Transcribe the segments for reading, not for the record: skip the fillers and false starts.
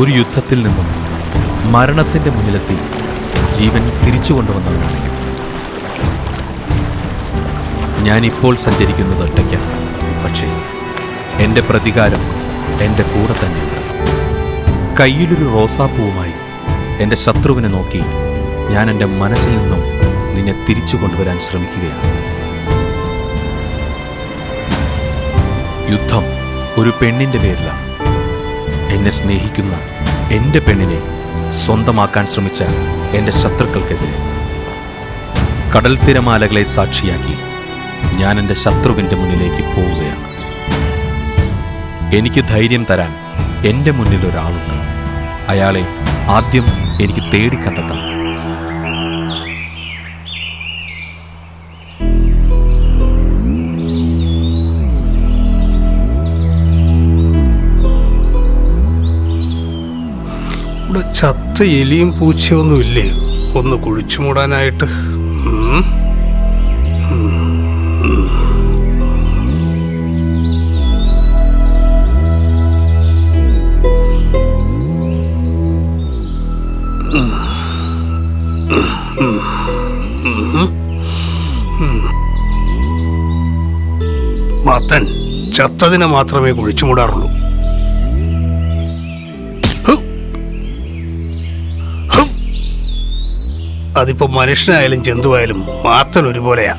ഒരു യുദ്ധത്തിൽ നിന്നും മരണത്തിൻ്റെ മുന്നിലെത്തി ജീവൻ തിരിച്ചു കൊണ്ടുവന്നവനാണ് ഞാനിപ്പോൾ സഞ്ചരിക്കുന്നത് ഒറ്റയ്ക്കാണ്. പക്ഷേ എൻ്റെ പ്രതികാരം എൻ്റെ കൂടെ തന്നെയുണ്ട്. കയ്യിലൊരു റോസാപ്പൂവുമായി എൻ്റെ ശത്രുവിനെ നോക്കി ഞാൻ എൻ്റെ മനസ്സിൽ നിന്നും നിന്നെ തിരിച്ചു കൊണ്ടുവരാൻ ശ്രമിക്കുകയാണ്. യുദ്ധം ഒരു പെണ്ണിൻ്റെ പേരിലാണ്. എന്നെ സ്നേഹിക്കുന്ന എൻ്റെ പെണ്ണിനെ സ്വന്തമാക്കാൻ ശ്രമിച്ച എൻ്റെ ശത്രുക്കൾക്കെതിരെ കടൽ തിരമാലകളെ സാക്ഷിയാക്കി ഞാൻ എൻ്റെ ശത്രുവിൻ്റെ മുന്നിലേക്ക് പോവുകയാണ്. എനിക്ക് ധൈര്യം തരാൻ എൻ്റെ മുന്നിൽ ഒരാളുണ്ട്. അയാളെ ആദ്യം എനിക്ക് തേടിക്കണ്ടെത്തണം. ഇവിടെ ചത്ത എലിയും പൂച്ചയൊന്നും ഇല്ലേ ഒന്ന് കുഴിച്ചു മൂടാനായിട്ട്? മാത്തൻ ചത്തതിനെ മാത്രമേ കുഴിച്ചു മൂടാറുള്ളൂ. അതിപ്പോ മനുഷ്യനായാലും ജന്തുവായാലും മാത്തൻ ഒരുപോലെയാ.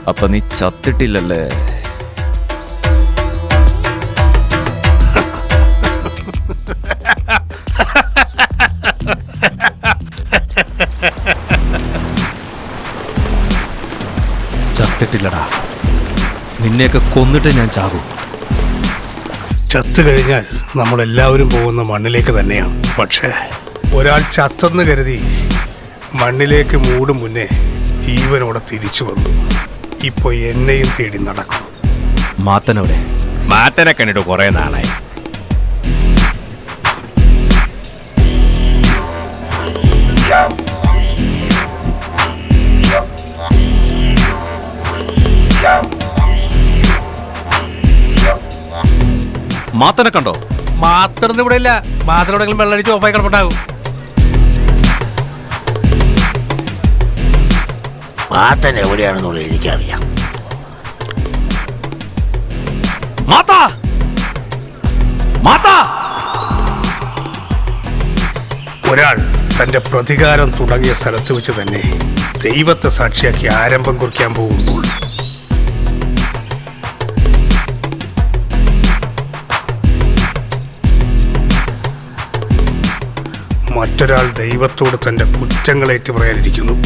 അപ്പൊ നീ ചത്തിട്ടില്ലല്ലേ? ചത്തിട്ടില്ലടാ. നിന്നെയൊക്കെ കൊന്നിട്ട് ഞാൻ ചാകും. ചത്തു കഴിഞ്ഞാൽ നമ്മളെല്ലാവരും പോകുന്ന മണ്ണിലേക്ക് തന്നെയാണ്. പക്ഷേ ഒരാൾ ചത്തെന്ന് കരുതി മണ്ണിലേക്ക് മൂടും മുന്നേ ജീവനോടെ തിരിച്ചു വന്നു. ഇപ്പൊ എന്നെയും തേടി നടക്കും. മാത്തനവിടെ? മാത്തനെ കണ്ടിട്ട് കുറെ നാളായി. മാത്തനെ കണ്ടോ? മാത്രം ഇവിടെ ഇല്ല. മാത്രം എവിടെയെങ്കിലും വെള്ളടിച്ച് ഓഫായി കിടപ്പുണ്ടാകും. മാത്തൻ എവിടെയാണെന്നുള്ളത് എനിക്കറിയാം. മാതാ! മാതാ! ഒരാൾ തന്റെ പ്രതികാരം തുടങ്ങിയ സ്ഥലത്ത് വെച്ച് തന്നെ ദൈവത്തെ സാക്ഷിയാക്കി ആരംഭം കുറിക്കാൻ പോകുമ്പോൾ മറ്റൊരാൾ ദൈവത്തോട് തന്റെ കുറ്റങ്ങളേറ്റു പറയാനിരിക്കുന്നു.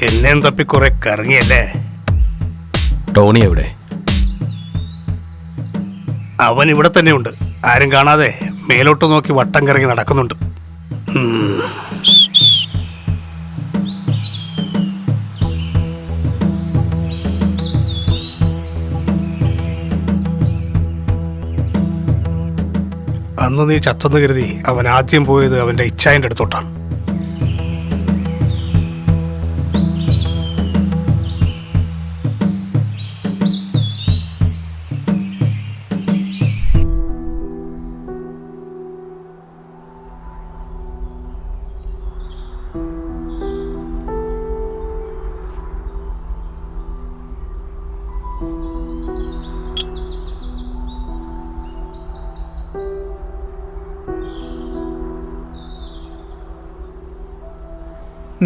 എന്നെയും തപ്പി കുറെ കറങ്ങിയല്ലേ? ടോണി എവിടെ? അവൻ ഇവിടെ തന്നെയുണ്ട്. ആരും കാണാതെ മേലോട്ട് നോക്കി വട്ടം കറങ്ങി നടക്കുന്നുണ്ട്. അന്ന് നീ ചത്തെന്ന് കരുതി അവൻ ആദ്യം പോയത് അവന്റെ ഇച്ഛായന്റെ അടുത്തോട്ടാണ്.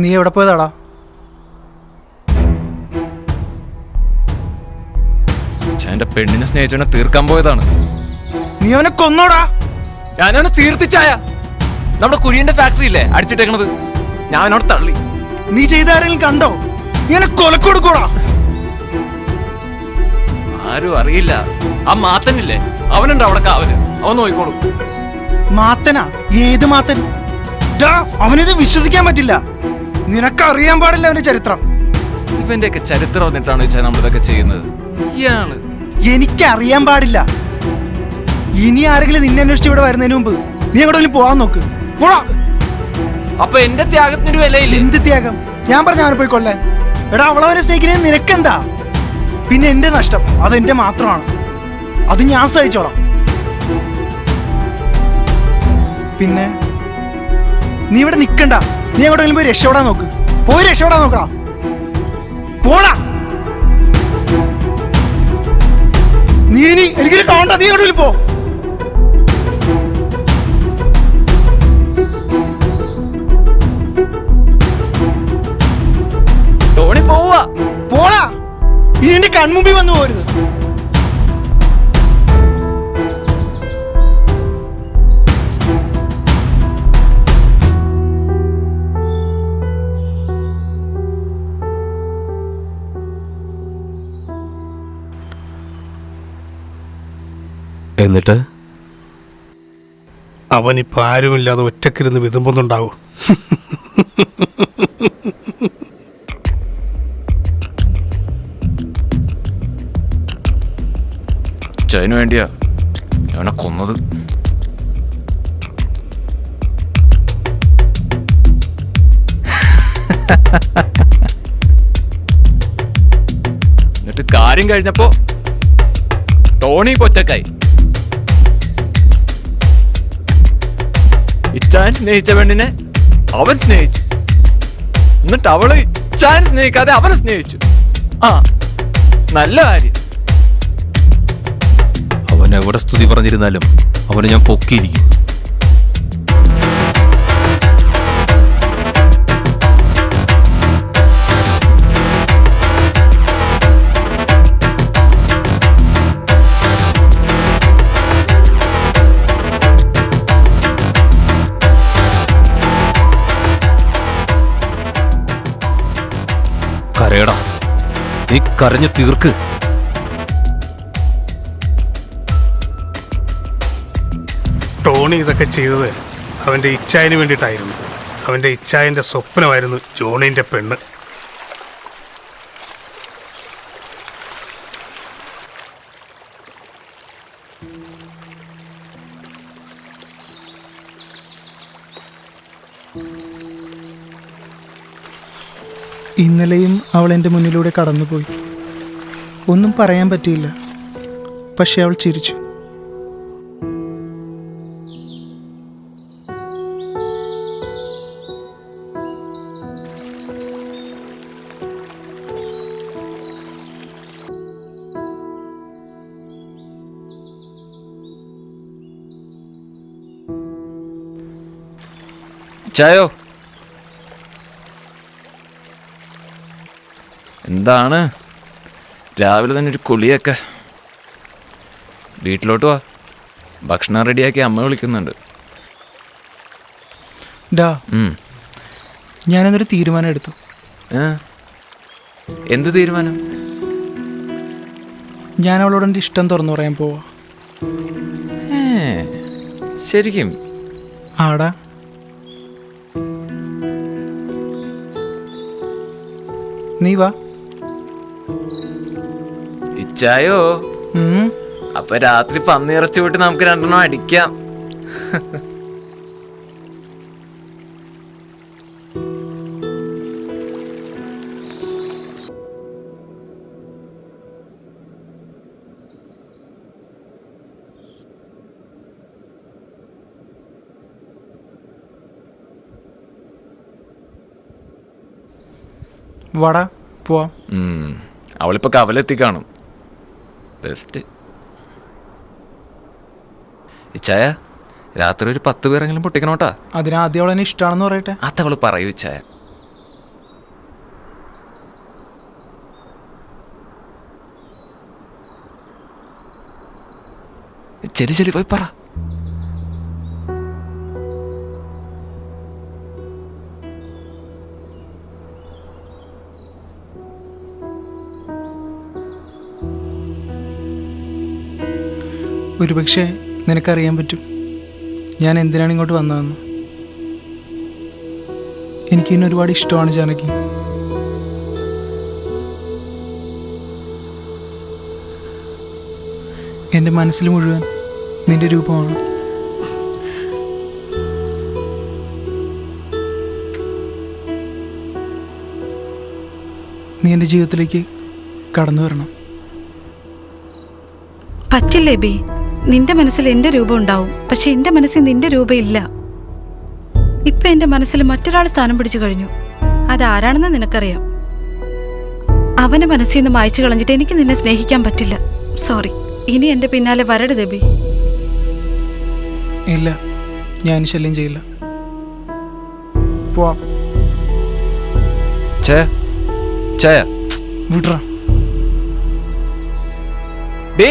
നീ എവിടെ പോയതാടാ? എന്റെ പെണ്ണിനെ സ്നേഹിച്ചവനെ തീർക്കാൻ പോയതാണ്. നീ അവനെ കൊന്നോടാ? ഞാനവനെ തീർത്തിച്ചായ. നമ്മുടെ കുര്യന്റെ ഫാക്ടറി ഇല്ലേ അടിച്ചിട്ടേക്കണത്, ഞാൻ അവനോട് തള്ളി. നീ ചെയ്ത ആരെങ്കിലും കണ്ടോ? നീ അവനെ കൊലക്കൊടുക്കൂടാ? ആരും അറിയില്ല. ആ മാത്തനില്ലേ, അവനുണ്ട് അവിടെ കാവല്, അവൻ നോക്കിക്കോളും. മാത്തനാ? ഏത് മാത്തൻ? അവനിത് വിശ്വസിക്കാൻ പറ്റില്ല. നിനക്കറിയാൻ പാടില്ല അവന്റെ ചരിത്രം. ഇവന്റെയൊക്കെ ചരിത്രം വന്നിട്ടാണ് വെച്ചാൽ നമ്മളിതൊക്കെ ചെയ്യുന്നത്. ഇയാള് എനിക്കറിയാൻ പാടില്ല. ഇനി ആരെങ്കിലും നിന്നെ അന്വേഷിച്ച് ഇവിടെ വരുന്നതിന് മുമ്പ് നീ എങ്ങോട്ടെങ്കിലും പോവാൻ നോക്ക്. പോടാ. അപ്പൊ എന്റെ ത്യാഗത്തിനൊരു വിലയില്ല. എന്ത് ത്യാഗം? ഞാൻ പറഞ്ഞ അവനെ പോയി കൊല്ലാൻ? എടാ, അവളവനെ സ്നേഹിക്കുന്നത് നിനക്കെന്താ? പിന്നെ എന്റെ നഷ്ടം അതെന്റെ മാത്രമാണ്. അത് ഞാൻ സഹിച്ചോളാം. പിന്നെ നീ ഇവിടെ നിക്കണ്ട. നീ എങ്ങോട്ടെങ്കിലും പോയി രക്ഷപ്പെടാൻ നോക്ക്. പോയി രക്ഷപ്പെടാൻ നോക്കടാ. പോടാ. നീ ഇനി എനിക്കൊരു കാണണ്ട. നീ എങ്ങോട്ടെങ്കിലും പോ. ടോണി പോവാ. പോടാ. ഇനി എന്റെ കൺമുമ്പിൽ വന്നു പോരുത്. എന്നിട്ട് അവനിപ്പോൾ ആരുമില്ലാതെ ഒറ്റക്കിരുന്ന് വിതുമ്പുന്നുണ്ടാവും. ചൈന് വേണ്ടിയാ അവനെ കൊന്നത്. എന്നിട്ട് കാര്യം കഴിഞ്ഞപ്പോ ടോണി പൊറ്റക്കായി. ഇച്ചാൻ സ്നേഹിച്ച പെണ്ണിനെ അവൻ സ്നേഹിച്ചു. എന്നിട്ട് അവള് ഇച്ചാൻ സ്നേഹിക്കാതെ അവനെ സ്നേഹിച്ചു. ആ, നല്ല കാര്യം. അവൻ എവിടെ സ്തുതി പറഞ്ഞിരുന്നാലും അവനെ ഞാൻ പൊക്കിയിരിക്കും. കരയടാ, നീ കരഞ്ഞു തീർക്ക്. ടോണി ഇതൊക്കെ ചെയ്തത് അവൻ്റെ ഇച്ഛായന് വേണ്ടിയിട്ടായിരുന്നു. അവൻ്റെ ഇച്ഛായൻ്റെ സ്വപ്നമായിരുന്നു ജോണിൻ്റെ പെണ്ണ്. ഇന്നലെയും അവൾ എൻ്റെ മുന്നിലൂടെ കടന്നുപോയി. ഒന്നും പറയാൻ പറ്റിയില്ല. പക്ഷെ അവൾ ചിരിച്ചു. ചായോ, എന്താണ് രാവിലെ തന്നെ ഒരു കുളിയൊക്കെ? വീട്ടിലോട്ട് വാ, ഭക്ഷണം റെഡിയാക്കി അമ്മ വിളിക്കുന്നുണ്ട്. ഡാ, ഞാനെന്നൊരു തീരുമാനം എടുത്തു. എന്ത് തീരുമാനം? ഞാൻ അവളോട് എൻ്റെ ഇഷ്ടം തുറന്നു പറയാൻ പോവാ. ശരിക്കും? ആടാ. നീ വാ. ഇച്ചായോ, അപ്പൊ രാത്രി പന്നിയിറച്ചി വിട്ട് നമുക്ക് രണ്ടെണ്ണം അടിക്കാം. വാടാ, പോവാം. അവളിപ്പോ കവലെത്തി കാണും. ബെസ്റ്റ്. ഇച്ചായ, രാത്രി ഒരു 10 പേരെങ്കിലും പൊട്ടിക്കണോട്ടാ. അതിനാദ്യം അവളെന്നെ ഇഷ്ടമാണെന്ന് പറയട്ടെ. അതവള് പറയൂ ഇച്ചായ. ചെല്ലി പോയി പറ. ഒരുപക്ഷെ നിനക്കറിയാൻ പറ്റും ഞാൻ എന്തിനാണ് ഇങ്ങോട്ട് വന്നതെന്ന്. എനിക്കിന്നെ ഒരുപാട് ഇഷ്ടമാണ് ജാനകി. എൻ്റെ മനസ്സിൽ മുഴുവൻ നിന്റെ രൂപമാണ്. നീ എൻ്റെ ജീവിതത്തിലേക്ക് കടന്നു വരണം. പറ്റില്ലേ ബി? നിന്റെ മനസ്സിൽ എൻ്റെ രൂപം ഉണ്ടാവും, പക്ഷെ എൻ്റെ മനസ്സിൽ നിന്റെ രൂപം ഇല്ല. ഇപ്പൊ എൻ്റെ മനസ്സിൽ മറ്റൊരാൾ സ്ഥാനം പിടിച്ചു കഴിഞ്ഞു. അതാരാണെന്ന് നിനക്കറിയാം. അവനെ മനസ്സിൽ നിന്ന് മായ്ച്ചു കളഞ്ഞിട്ട് എനിക്ക് നിന്നെ സ്നേഹിക്കാൻ പറ്റില്ല. സോറി. ഇനി എൻ്റെ പിന്നാലെ വരരുത് ബി. ഇല്ല, ഞാൻ ശല്യം ചെയ്യില്ല. പോവാം. വിട്രാ. ഡേ,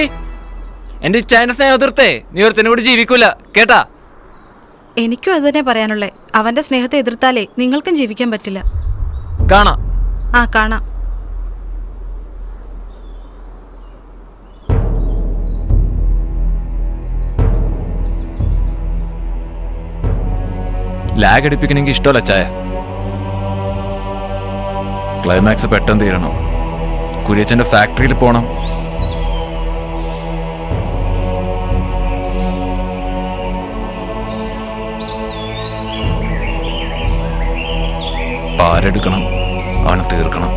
എന്റെ ചൈന സ്നേഹം എതിർത്തേ നീ ഒരുത്തനെ കൂടി ജീവിക്കൂല, കേട്ടാ? എനിക്കും അത് തന്നെ പറയാനുള്ളേ. അവന്റെ സ്നേഹത്തെ എതിർത്താലേ നിങ്ങൾക്കും ജീവിക്കാൻ പറ്റില്ല. കാണാം. ആ, കാണാം. ലാഗ് അടിപ്പിക്കണമെങ്കിൽ ഇഷ്ടമല്ല ചായ. ക്ലൈമാക്സ് പെട്ടെന്ന് തീരണം. കുര്യച്ചന്റെ ഫാക്ടറിയിൽ പോണം. പാരെടുക്കണം, അവനെ തീർക്കണം.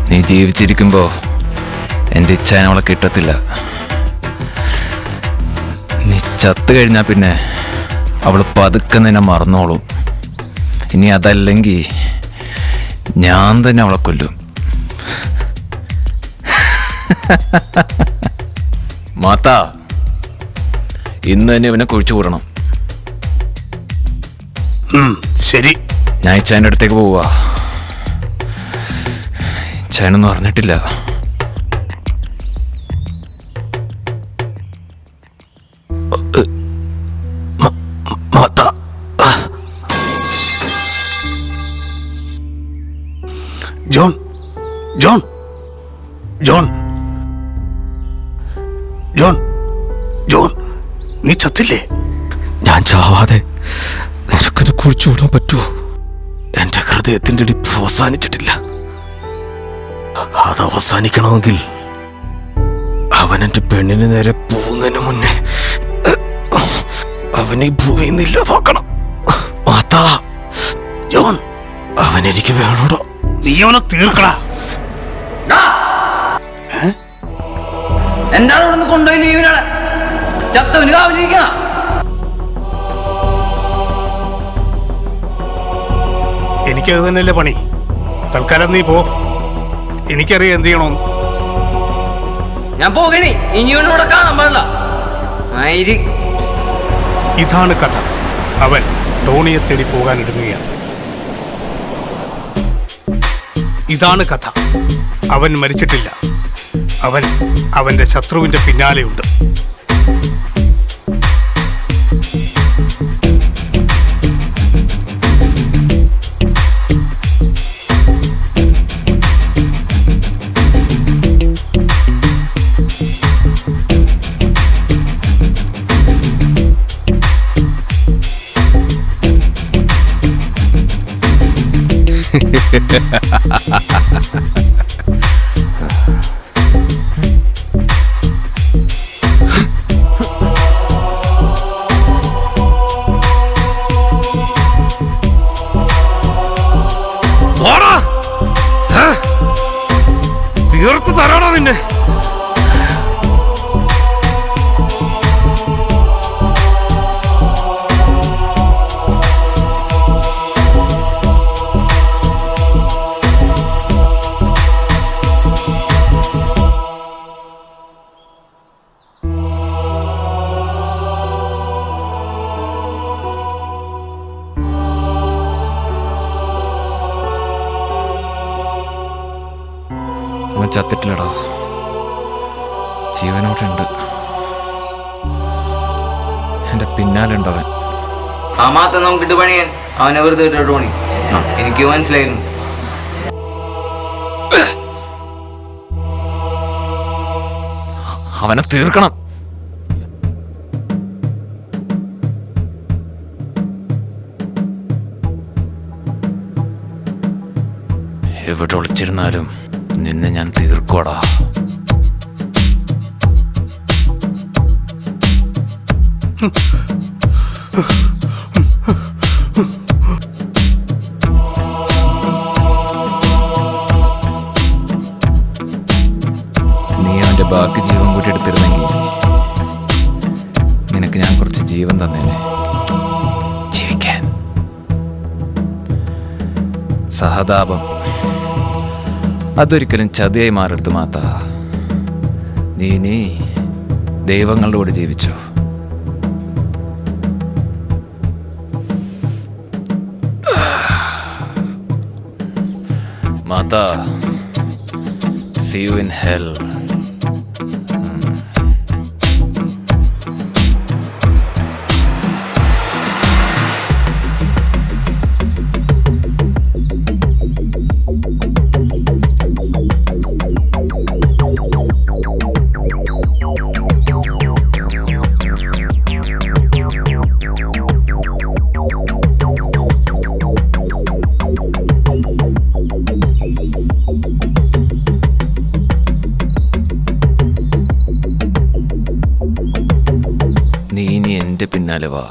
നീ ജീവിച്ചിരിക്കുമ്പോ എൻ്റെ ഇച്ഛാൻ അവളെ കിട്ടത്തില്ല. നീ ചത്തു കഴിഞ്ഞാ പിന്നെ അവള് പതുക്കെ നിന്നെ മറന്നോളും. ഇനി അതല്ലെങ്കിൽ ഞാൻ തന്നെ അവളെ കൊല്ലും. മാതാ, ഇന്ന് തന്നെ ഇവനെ കുഴിച്ചു കൂടണം. ശരി. ഞാൻ ഇച്ഛാൻ്റെ അടുത്തേക്ക് പോവാ. ഇച്ഛാനൊന്നും അറിഞ്ഞിട്ടില്ല. John, John, John, John, John, നീ ചത്തില്ലേ? ഞാൻ ചാവാതെ നിനക്കത് കുഴിച്ചുവിടാൻ പറ്റുമോ? എൻ്റെ ഹൃദയത്തിൻ്റെ ഇടിപ്പ് അവസാനിച്ചിട്ടില്ല. അത് അവസാനിക്കണമെങ്കിൽ അവൻ എൻ്റെ പെണ്ണിന് നേരെ പോകുന്നതിന് മുന്നേ അവനെ ഭൂമിയിൽ നിന്ന് ഇല്ലാതാക്കണം. മാതാ, ജോൺ, അവൻ എനിക്ക് വേണോടോ. നീ അവനെ തീർക്കടാ. എന്താണ് ഇവിടെ കൊണ്ടുപോയി ലീവിനാണ് ചത്തവന് കാവലിരിക്കണ? എനിക്കത് തന്നെയല്ലേ പണി. തൽക്കാലം നീ പോ. എനിക്കറിയാം എന്ത് ചെയ്യണമെന്ന്. ഞാൻ പോകണേ. ഇനിയൊന്നും ഇവിടെ കാണാൻ പാടില്ല. ഇതാണ് കഥ. അവൻ ധോണിയെ തേടി പോകാൻ ഇടുങ്ങുകയാണ്. ഇതാണ് കഥ. അവൻ മരിച്ചിട്ടില്ല. അവൻ അവന്റെ ശത്രുവിന്റെ പിന്നാലെയുണ്ട്. ആരാണോ നിന്നെ? അവൻ ചത്തിട്ടില്ലടാ, ജീവനോടുണ്ട്. എൻ്റെ പിന്നാലുണ്ടവൻ. ആ മാത്ത നമുക്കിട്ട് പണിയാൻ അവനെ വെറുതെ ഇട്ടിട്ട് പണി. എനിക്ക് മനസ്സിലായിരുന്നു. അവനെ തീർക്കണം. എവിടെ ഒളിച്ചിരുന്നാലും നിന്നെ ഞാൻ തീർക്കോടാ. നീ അവന്റെ ബാക്കി ജീവൻ കൂട്ടി എടുത്തിരുന്നെങ്കിൽ നിനക്ക് ഞാൻ കുറച്ച് ജീവൻ തന്നേനെ, ജീവിക്കാൻ. സഹതാപം അതൊരിക്കലും ചതിയായി മാറരുത് മാത്ത. നീ ദൈവങ്ങളുടെ കൂടെ ജീവിച്ചു. മാത്ത, see you in hell. നീ ഇനി എൻ്റെ പിന്നാലെ വാ.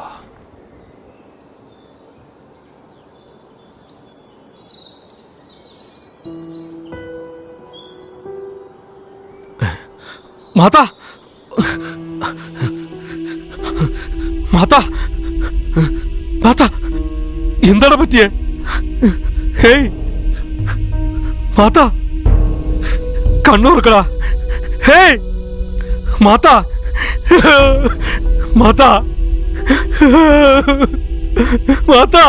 മാതാ, മാതാ, മാതാ, എന്താണ് പറ്റിയേ? ഹേയ് മാതാ, കണ്ണുറക്കടാ. ഹേയ് മാതാ, മാതാ, മാതാ.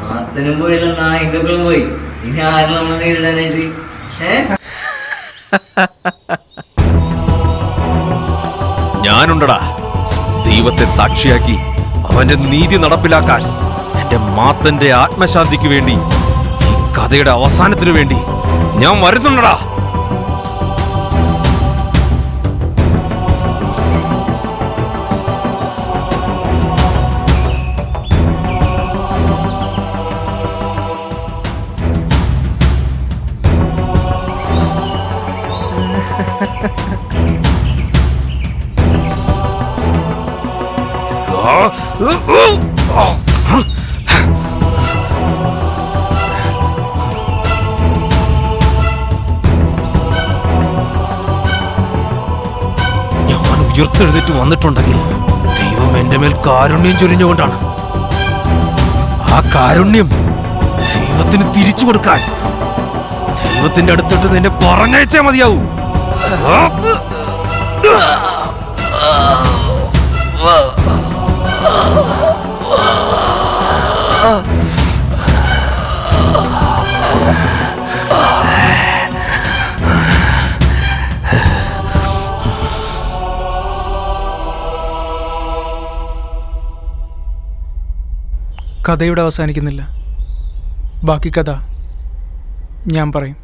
മാത്തനും പോയില്ല, നായ്ക്കളും പോയി. ഇനി ആരും നമ്മൾ നേരിടാനായിട്ട്? ഞാനുണ്ടടാ, ദൈവത്തെ സാക്ഷിയാക്കി അവന്റെ നീതി നടപ്പിലാക്കാൻ. എന്റെ മാത്തന്റെ ആത്മശാന്തിക്ക് വേണ്ടി, ഈ കഥയുടെ അവസാനത്തിനു വേണ്ടി ഞാൻ വരുന്നുണ്ടടാ. ഞാൻ ഉയർത്തെഴുന്നേറ്റ് വന്നിട്ടുണ്ടെങ്കിൽ ദൈവം എന്റെ മേൽ കാരുണ്യം ചൊരിഞ്ഞുകൊണ്ടാണ്. ആ കാരുണ്യം ദൈവത്തിന് തിരിച്ചു കൊടുക്കാൻ ദൈവത്തിന്റെ അടുത്തിട്ട് നിന്നെ പറഞ്ഞയച്ചേ മതിയാവൂ. കഥ ഇവിടെ അവസാനിക്കുന്നില്ല. ബാക്കി കഥ ഞാൻ പറയും.